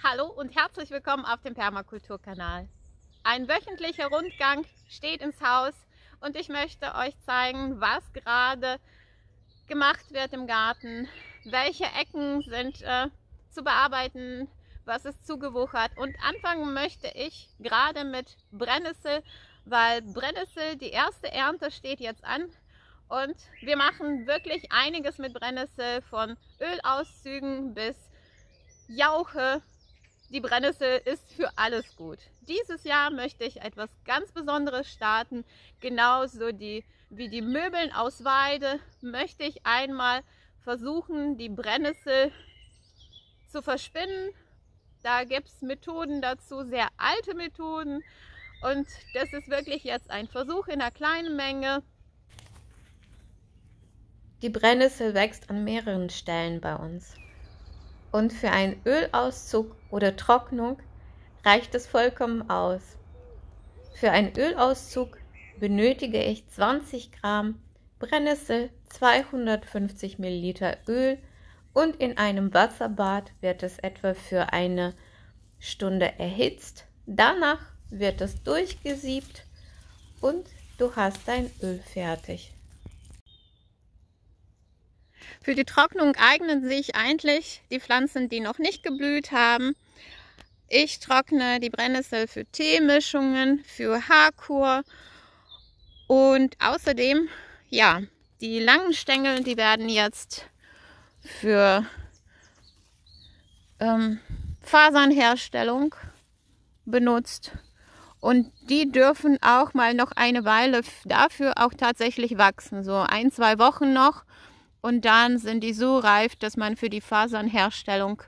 Hallo und herzlich willkommen auf dem Permakulturkanal. Ein wöchentlicher Rundgang steht ins Haus und ich möchte euch zeigen, was gerade gemacht wird im Garten, welche Ecken sind zu bearbeiten, was ist zugewuchert. Und anfangen möchte ich gerade mit Brennnessel, weil Brennnessel, die erste Ernte steht jetzt an. Und wir machen wirklich einiges mit Brennnessel, von Ölauszügen bis Jauche. Die Brennnessel ist für alles gut. Dieses Jahr möchte ich etwas ganz Besonderes starten. Genauso wie die Möbeln aus Weide möchte ich einmal versuchen, die Brennnessel zu verspinnen. Da gibt es Methoden dazu, sehr alte Methoden. Und das ist wirklich jetzt ein Versuch in einer kleinen Menge. Die Brennnessel wächst an mehreren Stellen bei uns. Und für einen Ölauszug oder Trocknung reicht es vollkommen aus. Für einen Ölauszug benötige ich 20 Gramm Brennnessel, 250 Milliliter Öl und in einem Wasserbad wird es etwa für eine Stunde erhitzt. Danach wird es durchgesiebt und du hast dein Öl fertig. Für die Trocknung eignen sich eigentlich die Pflanzen, die noch nicht geblüht haben. Ich trockne die Brennnessel für Teemischungen, für Haarkur und außerdem, ja, die langen Stängel, die werden jetzt für Fasernherstellung benutzt und die dürfen auch mal noch eine Weile dafür auch tatsächlich wachsen, so 1-2 Wochen noch. Und dann sind die so reif, dass man für die Fasernherstellung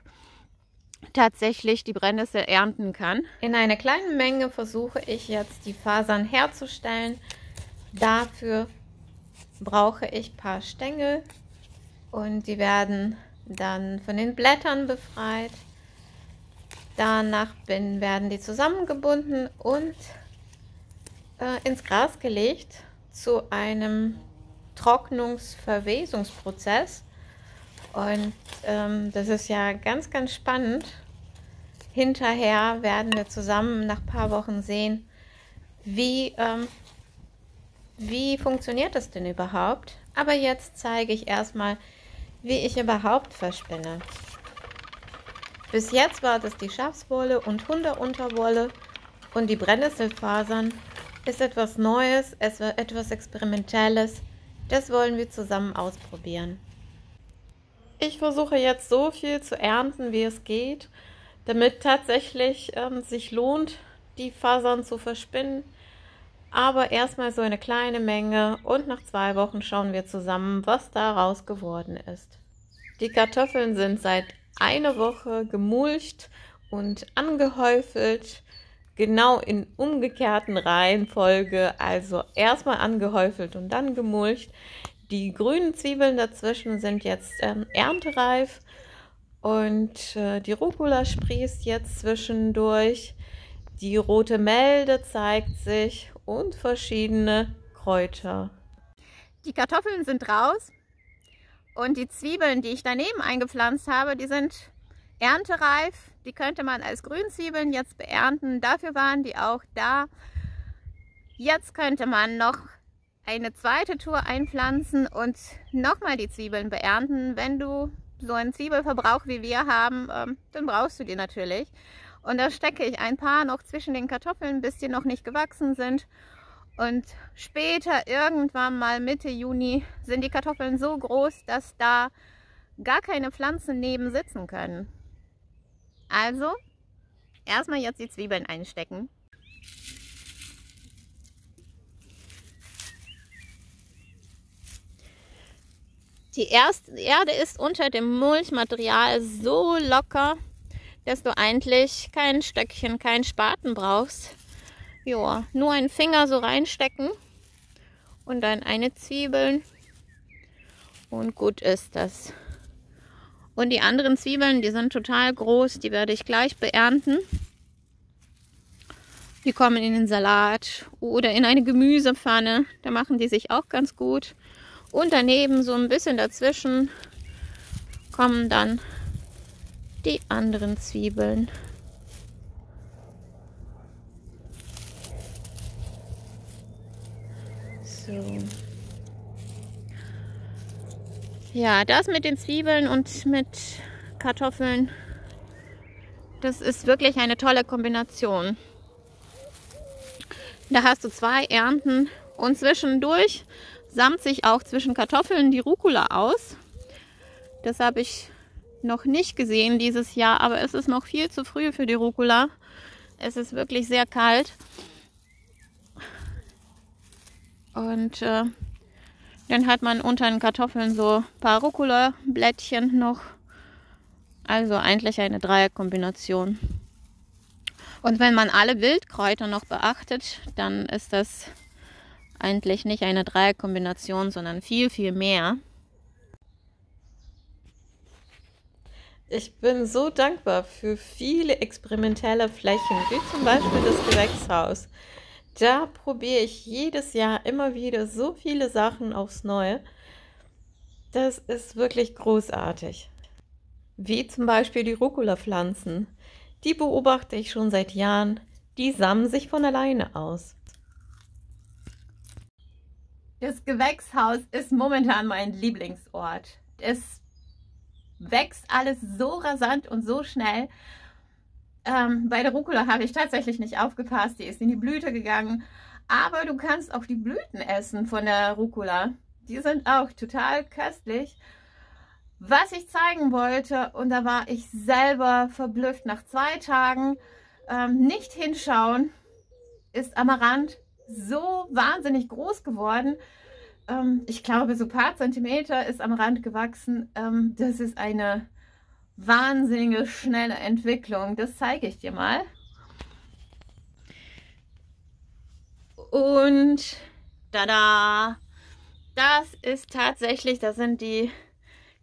tatsächlich die Brennnessel ernten kann. In einer kleinen Menge versuche ich jetzt die Fasern herzustellen. Dafür brauche ich ein paar Stängel und die werden dann von den Blättern befreit. Danach werden die zusammengebunden und ins Gras gelegt zu einem Trocknungsverwesungsprozess und das ist ja ganz, ganz spannend. Hinterher werden wir zusammen nach ein paar Wochen sehen, wie funktioniert das denn überhaupt. Aber jetzt zeige ich erstmal, wie ich überhaupt verspinne. Bis jetzt war das die Schafswolle und Hundeunterwolle und die Brennnesselfasern ist etwas Neues, etwas Experimentelles. Das wollen wir zusammen ausprobieren. Ich versuche jetzt so viel zu ernten, wie es geht, damit tatsächlich sich lohnt, die Fasern zu verspinnen. Aber erstmal so eine kleine Menge und nach 2 Wochen schauen wir zusammen, was daraus geworden ist. Die Kartoffeln sind seit einer Woche gemulcht und angehäufelt. Genau in umgekehrten Reihenfolge, also erstmal angehäufelt und dann gemulcht. Die grünen Zwiebeln dazwischen sind jetzt erntereif und die Rucola sprießt jetzt zwischendurch. Die rote Melde zeigt sich und verschiedene Kräuter. Die Kartoffeln sind raus und die Zwiebeln, die ich daneben eingepflanzt habe, die sind erntereif. Die könnte man als Grünzwiebeln jetzt beernten. Dafür waren die auch da. Jetzt könnte man noch eine zweite Tour einpflanzen und nochmal die Zwiebeln beernten. Wenn du so einen Zwiebelverbrauch wie wir haben, dann brauchst du die natürlich. Und da stecke ich ein paar noch zwischen den Kartoffeln, bis die noch nicht gewachsen sind. Und später, irgendwann mal Mitte Juni, sind die Kartoffeln so groß, dass da gar keine Pflanzen neben sitzen können. Also, erstmal jetzt die Zwiebeln einstecken. Die Erde ist unter dem Mulchmaterial so locker, dass du eigentlich kein Stöckchen, keinen Spaten brauchst. Ja, nur einen Finger so reinstecken und dann eine Zwiebeln und gut ist das. Und die anderen Zwiebeln, die sind total groß, die werde ich gleich beernten. Die kommen in den Salat oder in eine Gemüsepfanne, da machen die sich auch ganz gut. Und daneben so ein bisschen dazwischen kommen dann die anderen Zwiebeln. So. Ja, das mit den Zwiebeln und mit Kartoffeln, das ist wirklich eine tolle Kombination. Da hast du 2 Ernten und zwischendurch samt sich auch zwischen Kartoffeln die Rucola aus. Das habe ich noch nicht gesehen dieses Jahr, aber es ist noch viel zu früh für die Rucola. Es ist wirklich sehr kalt. Und dann hat man unter den Kartoffeln so ein paar Rucola-Blättchen noch. Also eigentlich eine Dreierkombination. Und wenn man alle Wildkräuter noch beachtet, dann ist das eigentlich nicht eine Dreierkombination, sondern viel, viel mehr. Ich bin so dankbar für viele experimentelle Flächen, wie zum Beispiel das Gewächshaus. Da probiere ich jedes Jahr immer wieder so viele Sachen aufs Neue. Das ist wirklich großartig. Wie zum Beispiel die Rucola-Pflanzen. Die beobachte ich schon seit Jahren. Die sammeln sich von alleine aus. Das Gewächshaus ist momentan mein Lieblingsort. Es wächst alles so rasant und so schnell. Bei der Rucola habe ich tatsächlich nicht aufgepasst. Die ist in die Blüte gegangen. Aber du kannst auch die Blüten essen von der Rucola. Die sind auch total köstlich. Was ich zeigen wollte, und da war ich selber verblüfft nach 2 Tagen, nicht hinschauen, ist Amaranth so wahnsinnig groß geworden. Ich glaube, so ein paar Zentimeter ist Amaranth gewachsen. Das ist eine wahnsinnige schnelle Entwicklung. Das zeige ich dir mal. Und tada! Das ist tatsächlich, das sind die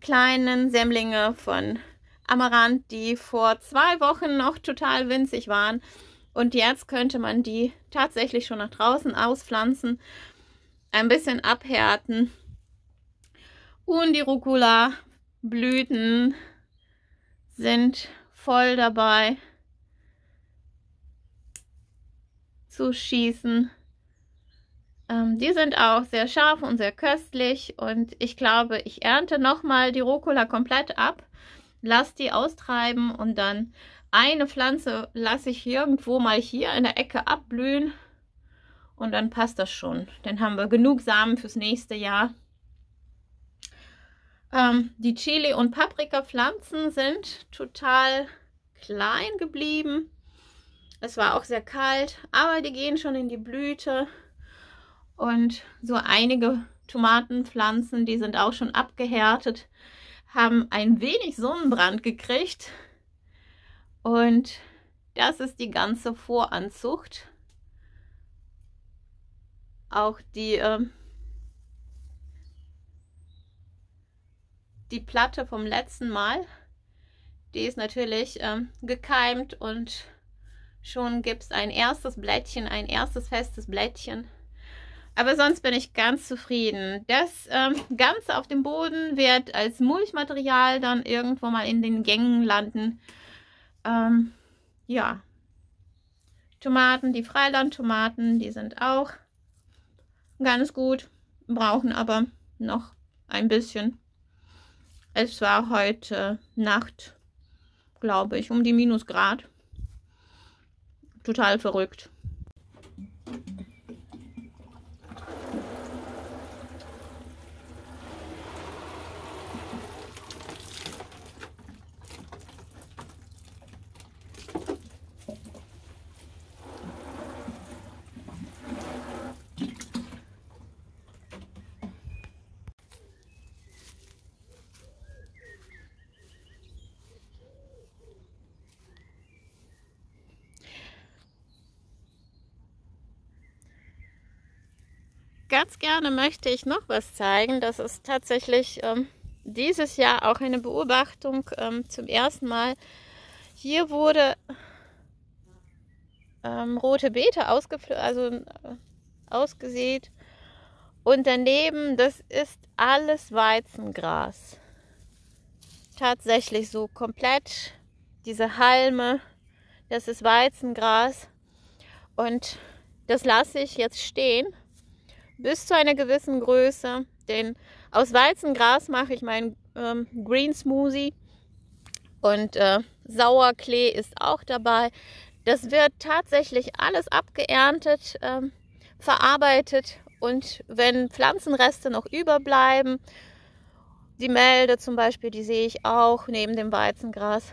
kleinen Sämlinge von Amaranth, die vor 2 Wochen noch total winzig waren. Und jetzt könnte man die tatsächlich schon nach draußen auspflanzen, ein bisschen abhärten. Und die Rucola-Blüten sind voll dabei zu schießen. Die sind auch sehr scharf und sehr köstlich und ich glaube, ich ernte nochmal die Rucola komplett ab, lasse die austreiben und dann eine Pflanze lasse ich irgendwo mal hier in der Ecke abblühen und dann passt das schon. Dann haben wir genug Samen fürs nächste Jahr. Die Chili- und Paprika-Pflanzen sind total klein geblieben. Es war auch sehr kalt, aber die gehen schon in die Blüte. Und so einige Tomatenpflanzen, die sind auch schon abgehärtet, haben ein wenig Sonnenbrand gekriegt. Und das ist die ganze Voranzucht. Auch die Platte vom letzten Mal, die ist natürlich gekeimt und schon gibt es ein erstes Blättchen, ein erstes festes Blättchen. Aber sonst bin ich ganz zufrieden. Das Ganze auf dem Boden wird als Mulchmaterial dann irgendwo mal in den Gängen landen. Ja, Tomaten, die Freilandtomaten, die sind auch ganz gut, brauchen aber noch ein bisschen. Es war heute Nacht, glaube ich, um die Minusgrad. Total verrückt. Ganz gerne möchte ich noch was zeigen. Das ist tatsächlich dieses Jahr auch eine Beobachtung zum ersten Mal. Hier wurde rote Beete ausgesät und daneben, das ist alles Weizengras. Tatsächlich so komplett diese Halme, das ist Weizengras und das lasse ich jetzt stehen, bis zu einer gewissen Größe. Aus Weizengras mache ich meinen Green Smoothie und Sauerklee ist auch dabei. Das wird tatsächlich alles abgeerntet, verarbeitet und wenn Pflanzenreste noch überbleiben, die Melde zum Beispiel, die sehe ich auch neben dem Weizengras,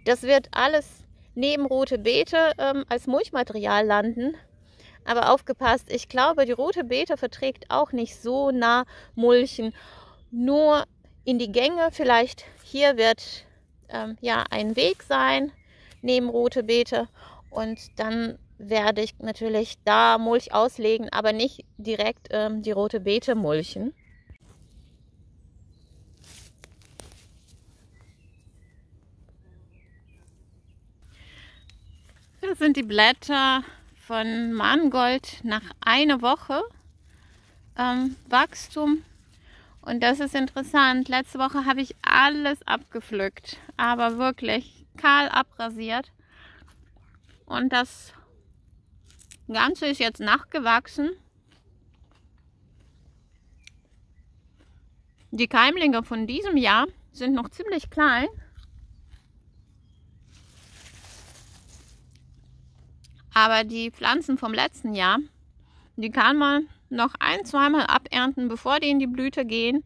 das wird alles neben rote Beete als Mulchmaterial landen. Aber aufgepasst, ich glaube, die rote Beete verträgt auch nicht so nah Mulchen. Nur in die Gänge, vielleicht hier wird ja ein Weg sein neben rote Beete. Und dann werde ich natürlich da Mulch auslegen, aber nicht direkt die rote Beete mulchen. Das sind die Blätter von Mangold nach einer Woche Wachstum. Und das ist interessant. Letzte Woche habe ich alles abgepflückt, aber wirklich kahl abrasiert. Und das Ganze ist jetzt nachgewachsen. Die Keimlinge von diesem Jahr sind noch ziemlich klein. Aber die Pflanzen vom letzten Jahr, die kann man noch ein-, zweimal abernten, bevor die in die Blüte gehen.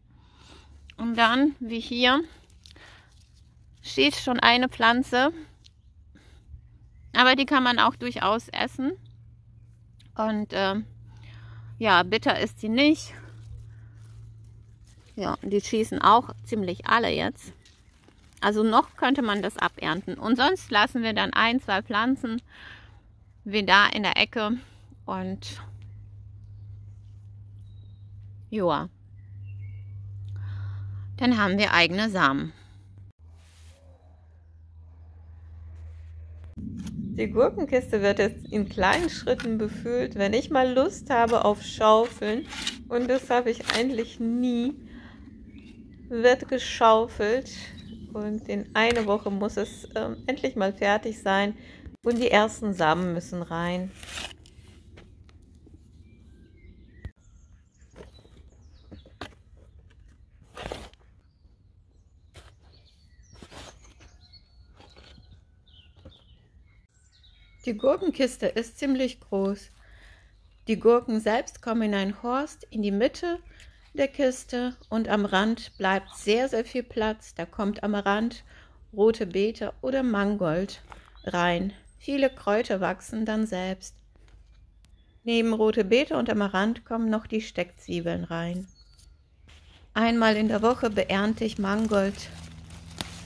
Und dann, wie hier, steht schon eine Pflanze. Aber die kann man auch durchaus essen. Und ja, bitter ist sie nicht. Ja, die schießen auch ziemlich alle jetzt. Also noch könnte man das abernten. Und sonst lassen wir dann ein-, zwei Pflanzen wie da in der Ecke und ja, dann haben wir eigene Samen. Die Gurkenkiste wird jetzt in kleinen Schritten befüllt, wenn ich mal Lust habe auf Schaufeln, und das habe ich eigentlich nie, wird geschaufelt und in einer Woche muss es endlich mal fertig sein. Und die ersten Samen müssen rein. Die Gurkenkiste ist ziemlich groß. Die Gurken selbst kommen in einen Horst in die Mitte der Kiste und am Rand bleibt sehr, sehr viel Platz. Da kommt am Rand rote Beete oder Mangold rein. Viele Kräuter wachsen dann selbst. Neben rote Beete und Amaranth kommen noch die Steckzwiebeln rein. Einmal in der Woche beernte ich Mangold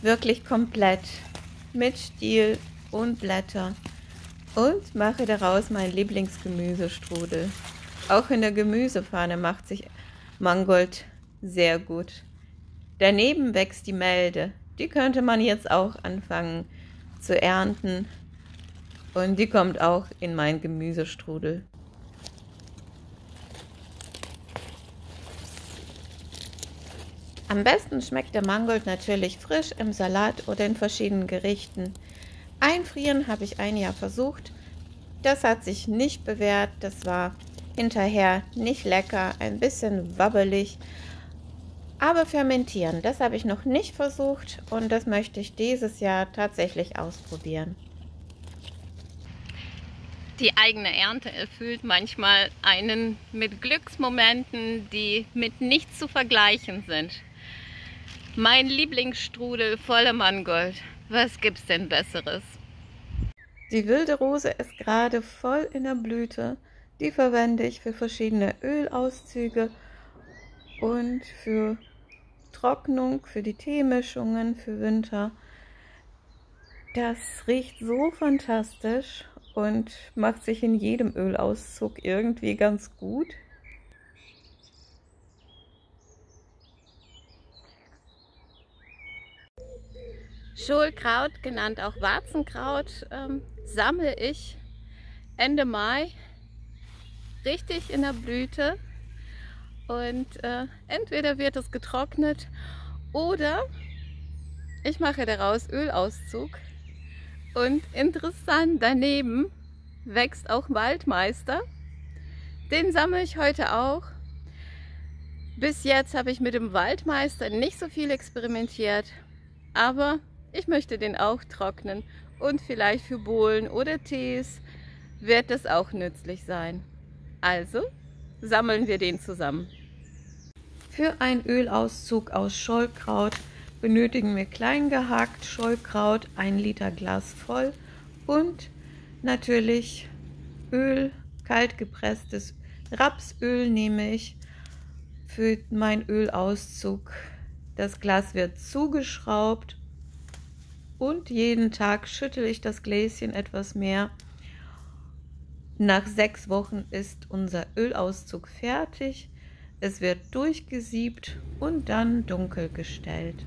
wirklich komplett mit Stiel und Blätter und mache daraus meinen Lieblingsgemüsestrudel. Auch in der Gemüsepfanne macht sich Mangold sehr gut. Daneben wächst die Melde. Die könnte man jetzt auch anfangen zu ernten. Und die kommt auch in meinen Gemüsestrudel. Am besten schmeckt der Mangold natürlich frisch im Salat oder in verschiedenen Gerichten. Einfrieren habe ich ein Jahr versucht. Das hat sich nicht bewährt. Das war hinterher nicht lecker, ein bisschen wabbelig. Aber fermentieren, das habe ich noch nicht versucht und das möchte ich dieses Jahr tatsächlich ausprobieren. Die eigene Ernte erfüllt manchmal einen mit Glücksmomenten, die mit nichts zu vergleichen sind. Mein Lieblingsstrudel voller Mangold. Was gibt's denn Besseres? Die wilde Rose ist gerade voll in der Blüte. Die verwende ich für verschiedene Ölauszüge und für Trocknung, für die Teemischungen, für Winter. Das riecht so fantastisch und macht sich in jedem Ölauszug irgendwie ganz gut. Schulkraut, genannt auch Warzenkraut, sammle ich Ende Mai richtig in der Blüte und entweder wird es getrocknet oder ich mache daraus Ölauszug. Und interessant, daneben wächst auch Waldmeister. Den sammle ich heute auch Bis jetzt habe ich mit dem Waldmeister nicht so viel experimentiert, aber ich möchte den auch trocknen und vielleicht für Bohlen oder Tees wird das auch nützlich sein. Also sammeln wir den zusammen. Für einen Ölauszug aus Schollkraut benötigen wir klein gehackt Schollkraut, 1 Liter Glas voll und natürlich Öl, kalt gepresstes Rapsöl nehme ich für meinen Ölauszug. Das Glas wird zugeschraubt und jeden Tag schüttle ich das Gläschen etwas mehr. Nach 6 Wochen ist unser Ölauszug fertig. Es wird durchgesiebt und dann dunkel gestellt.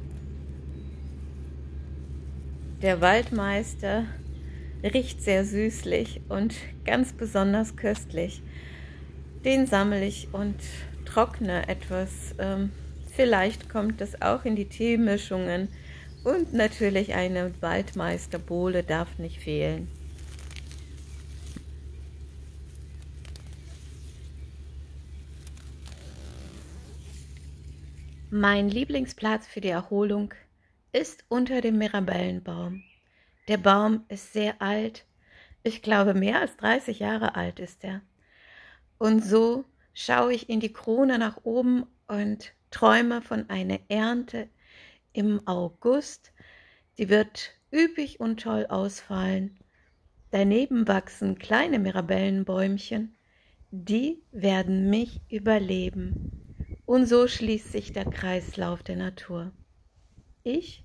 Der Waldmeister riecht sehr süßlich und ganz besonders köstlich. Den sammle ich und trockne etwas. Vielleicht kommt das auch in die Teemischungen. Und natürlich eine Waldmeisterbowle darf nicht fehlen. Mein Lieblingsplatz für die Erholung ist unter dem Mirabellenbaum. Der Baum ist sehr alt. Ich glaube, mehr als 30 Jahre alt ist er. Und so schaue ich in die Krone nach oben und träume von einer Ernte im August. Die wird üppig und toll ausfallen. Daneben wachsen kleine Mirabellenbäumchen. Die werden mich überleben. Und so schließt sich der Kreislauf der Natur. Ich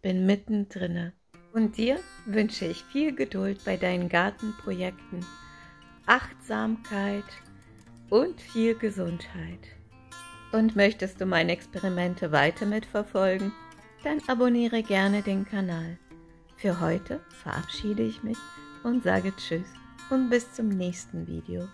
bin mittendrin. Und dir wünsche ich viel Geduld bei deinen Gartenprojekten, Achtsamkeit und viel Gesundheit. Und möchtest du meine Experimente weiter mitverfolgen? Dann abonniere gerne den Kanal. Für heute verabschiede ich mich und sage Tschüss und bis zum nächsten Video.